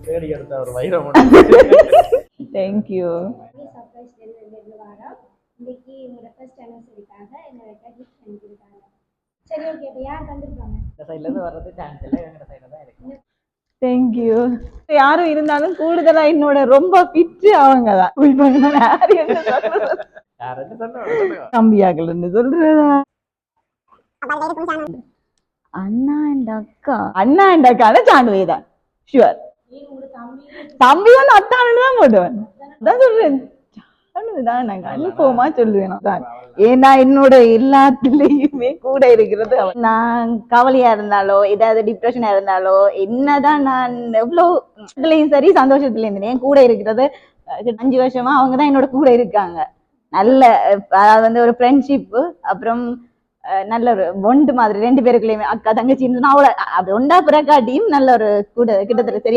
தேடி எடுத்த ஒரு வைரம். தேங்க்யூ. இன்னைக்கு என்னோட ஃபர்ஸ்ட் அனிவர்சரிக்காக என்னோட கிஃப்ட் பண்ணிருக்காங்க. சரி ஓகே, இப்போ யார் தந்துருக்காங்க? இந்த சைடுல இருந்து வர்றது சான்ஸ் இல்லை, எங்க சைடுல தான் இருக்கு. தேங்க்யூ. யாரும் இருந்தாலும் கூடுதலா என்னோட ரொம்ப பிச்சு அவங்க தான். தம்பியாக்கள் சொல்றதா அண்ணா அண்ட் அக்கா, அண்ணா அண்ட் அக்கான சாண்டுவே தான் ஷுவர். தம்பி வந்து அத்தானு தான் போடுவேன். அதான் சொல்றேன், சாண்டுதான் நான் கன்ஃபார்மா சொல்லுவேன் தான். ஏன்னா என்னோட எல்லாத்துலயுமே கூட இருக்கிறது அவன். நான் கவலையா இருந்தாலோ ஏதாவது டிப்ரெஷனா இருந்தாலோ என்னதான் நான் எவ்வளவு சரி சந்தோஷத்துல இருந்தேன் கூட இருக்கிறது 5 வருஷமா அவங்கதான் என்னோட கூட இருக்காங்க. நல்ல அதாவது வந்து ஒரு ஃப்ரெண்ட்ஷிப், அப்புறம் நல்ல ஒரு பொண்டு மாதிரி 2 பேருக்குள்ளயுமே அக்கா தங்கச்சி அவளை அப்படி ஒண்டா பிறக்காட்டியும் நல்ல ஒரு கூட கிட்டத்தட்ட சரியா